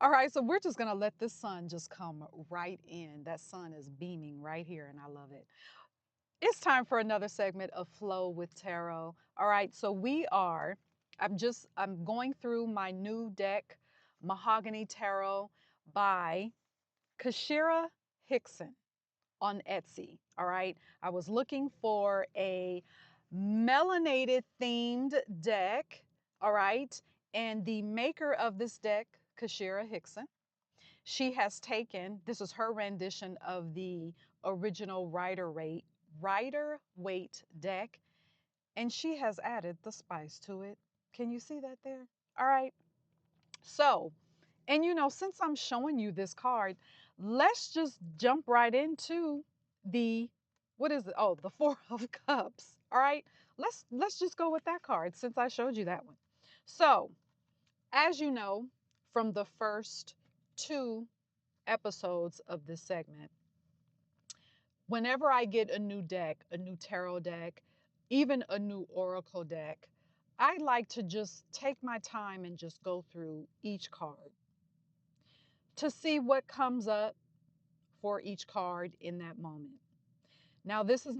All right, so we're just going to let this sun just come right in. That sun is beaming right here, and I love it. It's time for another segment of Flow with Tarot. All right, so I'm going through my new deck, Mahogany Tarot by Kashira Hickson on Etsy. All right, I was looking for a melanated themed deck. All right, and the maker of this deck, Kashira Hickson, she has taken, this is her rendition of the original Rider Waite deck, and she has added the spice to it. Can you see that there? All right. So, and since I'm showing you this card, let's just jump right into the what is it? Oh, the 4 of Cups. All right. Let's just go with that card since I showed you that one. So, as you know from the first two episodes of this segment, whenever I get a new deck, a new tarot deck, even a new oracle deck, I like to just take my time and just go through each card to see what comes up for each card in that moment. Now, this is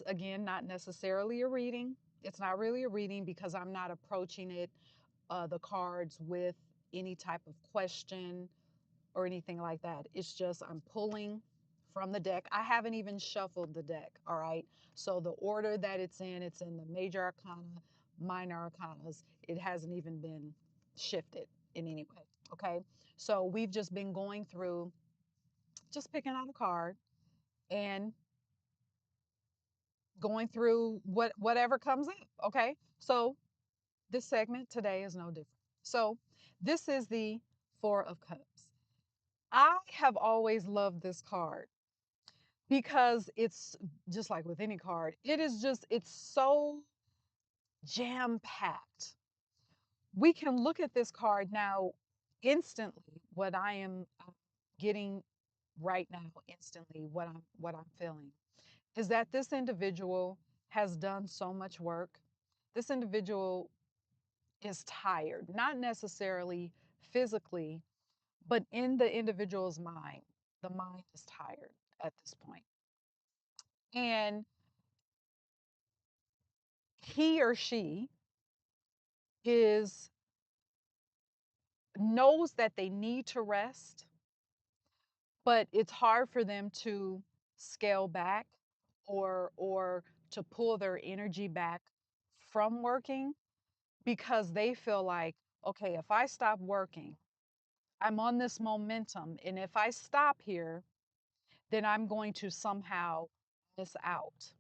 again, not necessarily a reading. It's not really a reading because I'm not approaching the cards with any type of question or anything like that. It's just I'm pulling from the deck. I haven't even shuffled the deck, all right? So the order that it's in the major arcana, minor arcanas. It hasn't even been shifted in any way, okay? So we've just been going through, just picking out a card and going through whatever comes up, okay? So this segment today is no different. So this is the 4 of Cups. I have always loved this card because it's just like with any card, it's so jam packed. We can look at this card now instantly. What I am getting right now, instantly, what I'm feeling is that this individual has done so much work. This individual is tired, not necessarily physically, but in the individual's mind. The mind is tired at this point. And he or she is knows that they need to rest, but it's hard for them to scale back or to pull their energy back from working because they feel like, okay, if I stop working, I'm on this momentum, and if I stop here, then I'm going to somehow miss out.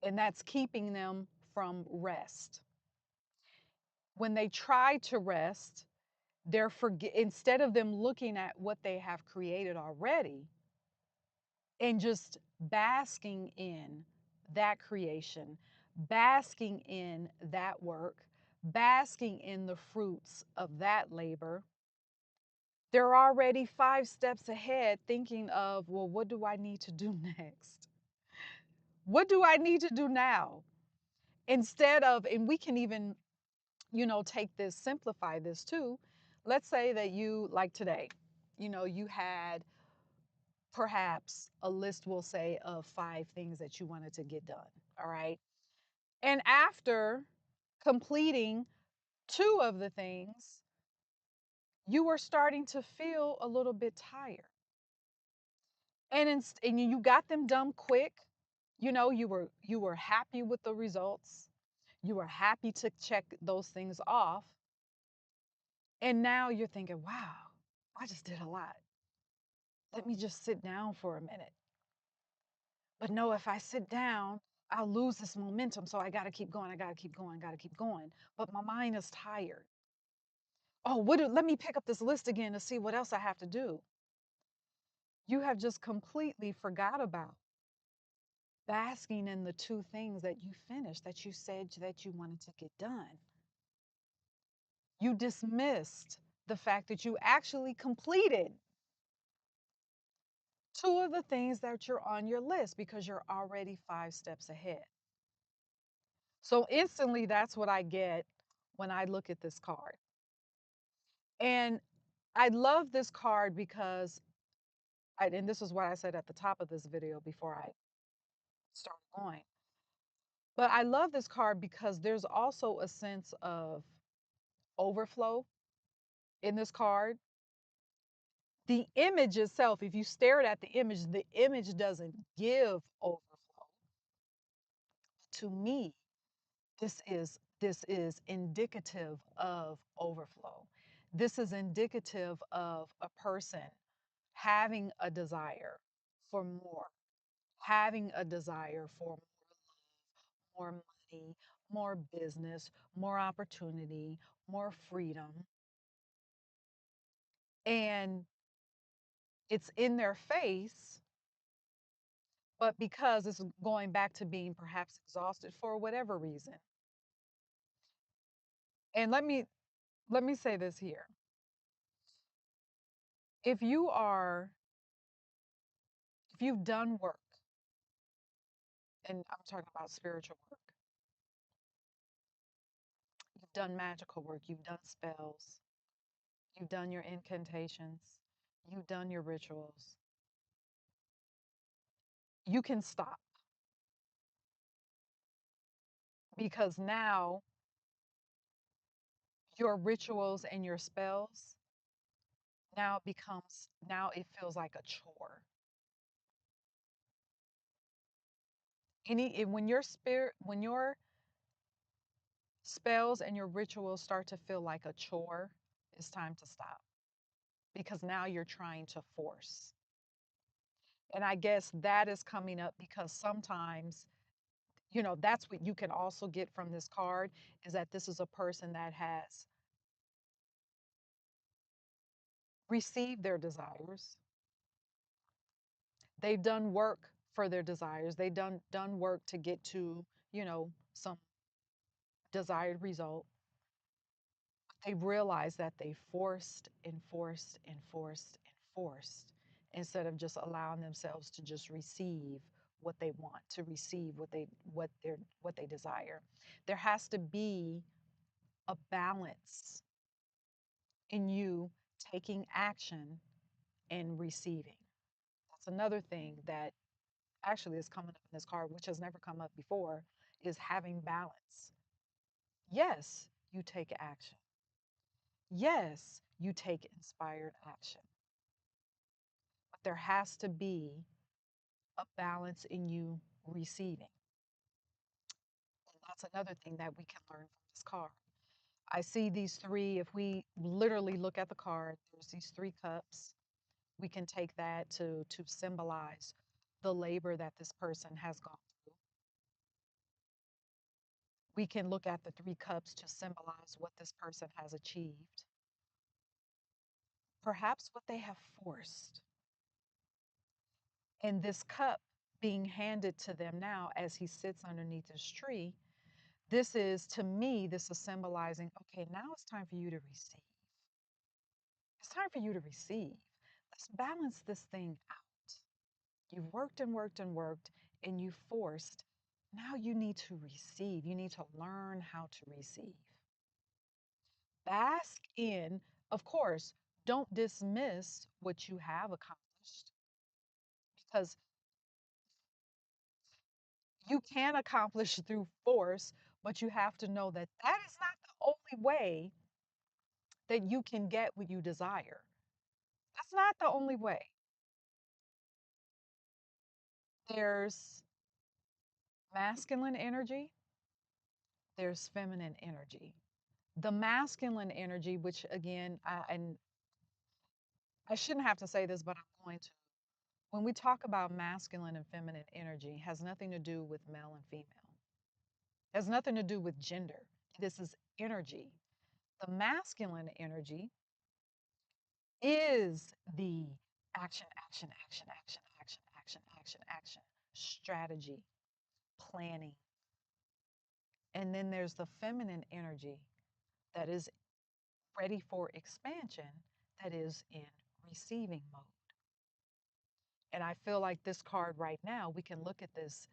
And that's keeping them from rest. When they try to rest, instead of them looking at what they have created already and just basking in that creation, basking in that work, basking in the fruits of that labor, they're already 5 steps ahead thinking of, well, what do I need to do next? What do I need to do now? Instead of, and we can even, take this, simplify this too. Let's say that you, like today, you had perhaps a list, we'll say, of 5 things that you wanted to get done. All right. And after completing 2 of the things, you were starting to feel a little bit tired. And you got them done quick. You were happy with the results. You were happy to check those things off. And now you're thinking, wow, I just did a lot. Let me just sit down for a minute. But no, if I sit down, I'll lose this momentum. So I got to keep going. I got to keep going. I got to keep going. But my mind is tired. Oh, let me pick up this list again to see what else I have to do. You have just completely forgot about basking in the 2 things that you finished, that you said that you wanted to get done. You dismissed the fact that you actually completed 2 of the things that you're on your list because you're already 5 steps ahead. So instantly, that's what I get when I look at this card. And I love this card because and this is what I said at the top of this video before I started going. But I love this card because there's also a sense of overflow in this card. The image itself, if you stared at the image doesn't give overflow. To me, this is indicative of overflow. This is indicative of a person having a desire for more, having a desire for more money, more business, more opportunity, more freedom. And it's in their face, but because it's going back to being perhaps exhausted for whatever reason. And let me say this here. If you are if you've done work, and I'm talking about spiritual work, you've done magical work, you've done spells, you've done your incantations, you've done your rituals, you can stop because your rituals and your spells now it feels like a chore. When your spells and your rituals start to feel like a chore, it's time to stop because now you're trying to force. And I guess that is coming up because sometimes, that's what you can also get from this card is that this is a person that has received their desires. They've done work for their desires. They've done work to get to, some desired result. They realized that they forced and forced and forced and forced instead of just allowing themselves to just receive what they want, to receive what they desire. There has to be a balance in you taking action and receiving. That's another thing that actually is coming up in this card, which has never come up before, is having balance. Yes, you take action. Yes, you take inspired action. But there has to be a balance in you receiving. And that's another thing that we can learn from this card. I see these three, if we literally look at the card, there's these three cups. We can take that to symbolize the labor that this person has gone through. We can look at the three cups to symbolize what this person has achieved, perhaps what they have forced. And this cup being handed to them now as he sits underneath this tree, this is symbolizing, okay, now it's time for you to receive. It's time for you to receive. Let's balance this thing out. You've worked and worked and worked, and you forced. Now you need to receive. You need to learn how to receive. Bask in, of course, don't dismiss what you have accomplished because you can accomplish through force, but you have to know that that is not the only way that you can get what you desire. That's not the only way. There's masculine energy, there's feminine energy. The masculine energy, which again, and I shouldn't have to say this, but I'm going to. When we talk about masculine and feminine energy, has nothing to do with male and female. It has nothing to do with gender. This is energy. The masculine energy is the action, action, action, action, action, action, action, action, strategy, planning. And then there's the feminine energy that is ready for expansion, that is in receiving mode. And I feel like this card right now, we can look at this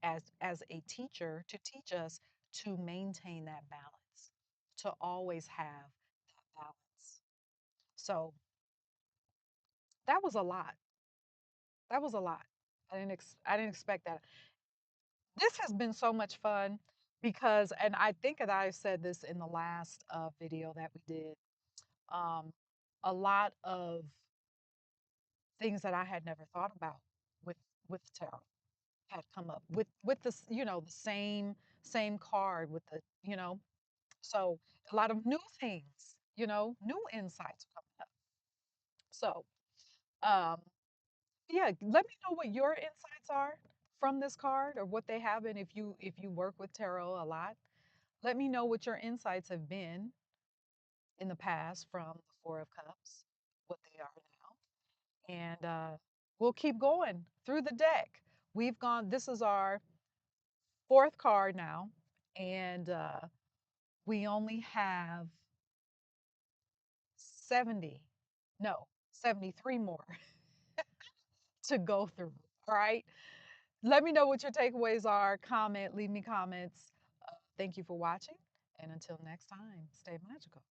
as a teacher to teach us to maintain that balance, to always have that balance. So that was a lot. That was a lot. I didn't expect that. This has been so much fun because, and I think that I said this in the last video that we did. Um, a lot of things that I had never thought about with tarot had come up with this, the same card with the, so a lot of new things, new insights coming up. So, um, yeah, let me know what your insights are from this card or what they have been if you work with tarot a lot. Let me know what your insights have been in the past from the Four of Cups, what they are now. And we'll keep going through the deck. We've gone, this is our fourth card now, and we only have 70, no, 73 more to go through. All right. Let me know what your takeaways are. Comment, leave me comments. Thank you for watching. And until next time, stay magical.